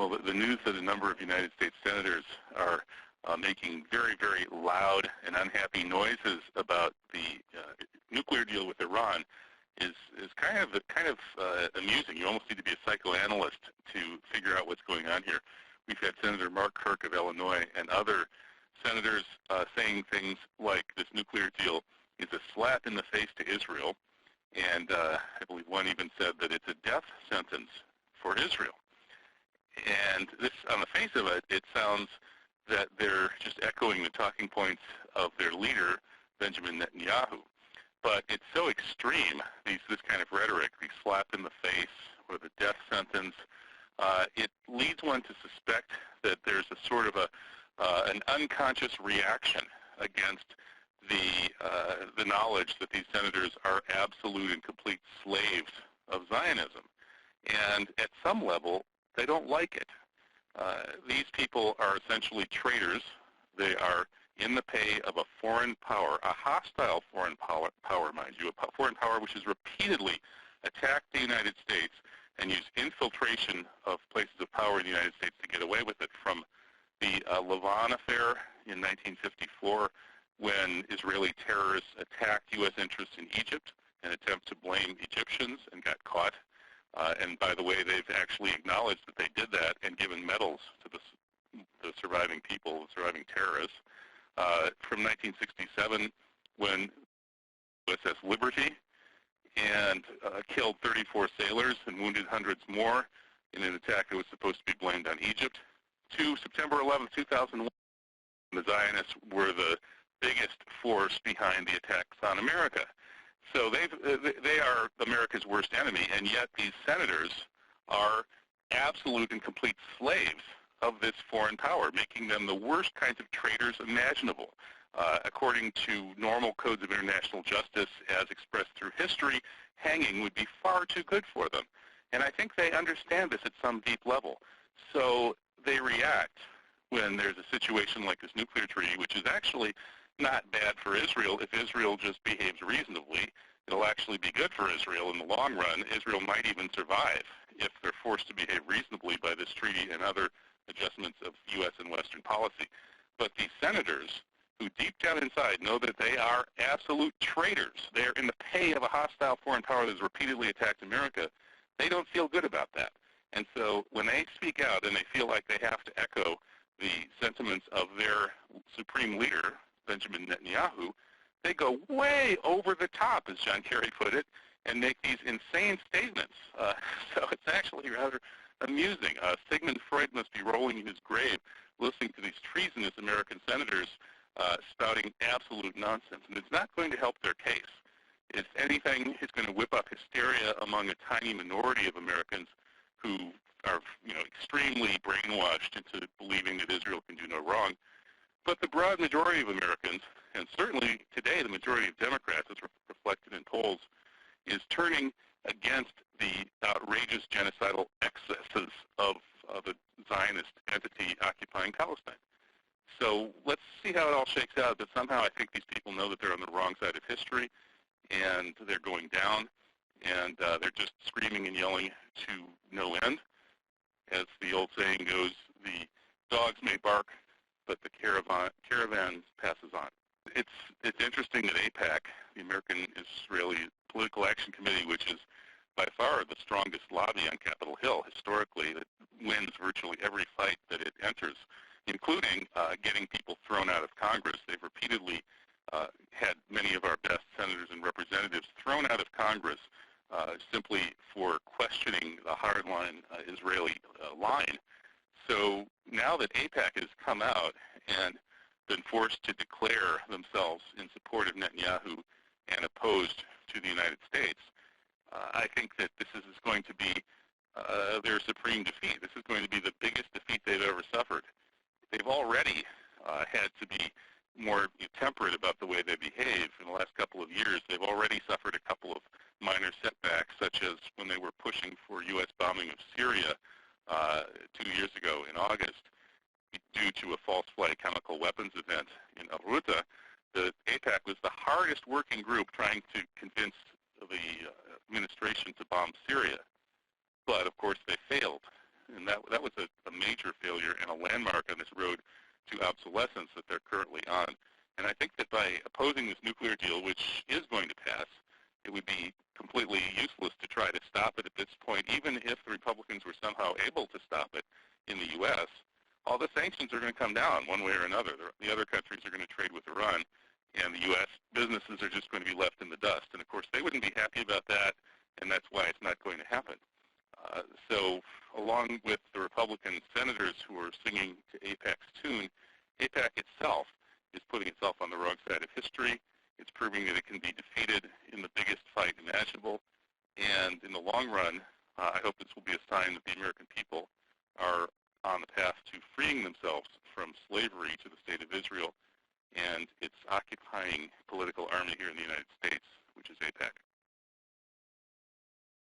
Well, the news that a number of United States senators are making very, very loud and unhappy noises about the nuclear deal with Iran is kind of amusing. You almost need to be a psychoanalyst to figure out what's going on here. We've had Senator Mark Kirk of Illinois and other senators saying things like this nuclear deal is a slap in the face to Israel, and I believe one even said that it's a death sentence for Israel. And this, on the face of it, it sounds that they're just echoing the talking points of their leader, Benjamin Netanyahu. But it's so extreme, this kind of rhetoric, the slap in the face or the death sentence, it leads one to suspect that there's a sort of an unconscious reaction against the knowledge that these senators are absolute and complete slaves of Zionism. And at some level, they don't like it. These people are essentially traitors. They are in the pay of a foreign power, a hostile foreign power, mind you, a foreign power which has repeatedly attacked the United States and used infiltration of places of power in the United States to get away with it, from the Lavon affair in 1954, when Israeli terrorists attacked U.S. interests in Egypt and attempted to blame Egyptians and got caught. And by the way, they've actually acknowledged that they did that and given medals to the surviving people, the surviving terrorists. From 1967, when USS Liberty and killed 34 sailors and wounded hundreds more in an attack that was supposed to be blamed on Egypt, to September 11, 2001, the Zionists were the biggest force behind the attacks on America. So they are America's worst enemy, and yet these senators are absolute and complete slaves of this foreign power, making them the worst kinds of traitors imaginable. According to normal codes of international justice as expressed through history, hanging would be far too good for them. And I think they understand this at some deep level. So they react when there's a situation like this nuclear treaty, which is actually not bad for Israel. If Israel just behaves reasonably, it'll actually be good for Israel in the long run. Israel might even survive if they're forced to behave reasonably by this treaty and other adjustments of U.S. and Western policy. But these senators, who deep down inside know that they are absolute traitors, they are in the pay of a hostile foreign power that has repeatedly attacked America, they don't feel good about that. And so when they speak out and they feel like they have to echo the sentiments of their supreme leader, Benjamin Netanyahu, they go way over the top, as John Kerry put it, and make these insane statements. So it's actually rather amusing. Sigmund Freud must be rolling in his grave listening to these treasonous American senators spouting absolute nonsense. And it's not going to help their case. If anything, it's going to whip up hysteria among a tiny minority of Americans who are, extremely brainwashed into believing that Israel can do no wrong. But the broad majority of Americans, and certainly today the majority of Democrats, as reflected in polls, is turning against the outrageous genocidal excesses of the Zionist entity occupying Palestine. So let's see how it all shakes out, but somehow I think these people know that they're on the wrong side of history, and they're going down, and they're just screaming and yelling to no end. As the old saying goes, the dogs may bark, but the caravan passes on. It's interesting that AIPAC, the American Israeli Political Action Committee, which is by far the strongest lobby on Capitol Hill historically, that wins virtually every fight that it enters, including getting people thrown out of Congress. They've repeatedly had many of our best senators and representatives thrown out of Congress simply for questioning the hardline Israeli line. So now that AIPAC has come out and been forced to declare themselves in support of Netanyahu and opposed to the United States, I think that this is going to be their supreme defeat. This is going to be the biggest defeat they've ever suffered. They've already had to be more temperate about the way they behave in the last couple of years. They've already suffered a couple of minor setbacks, such as when they were pushing for U.S. bombing of Syria 2 years ago in August due to a false flag chemical weapons event in Al Ruta. The AIPAC was the hardest working group trying to convince the administration to bomb Syria. But, of course, they failed. And that was a major failure and a landmark on this road to obsolescence that they're currently on. And I think that by opposing this nuclear deal, which is going to pass, it would be completely useless to try to stop it at this point, even if the Republicans were somehow able to stop it in the U.S. All the sanctions are going to come down one way or another. The other countries are going to trade with Iran, and the U.S. businesses are just going to be left in the dust. And, of course, they wouldn't be happy about that, and that's why it's not going to happen. So along with the Republican senators who are singing to AIPAC's tune, AIPAC itself is putting itself on the wrong side of history. It's proving that it can be defeated in the biggest fight imaginable. And in the long run, I hope this will be a sign that the American people are on the path to freeing themselves from slavery to the State of Israel and its occupying political army here in the United States, which is AIPAC.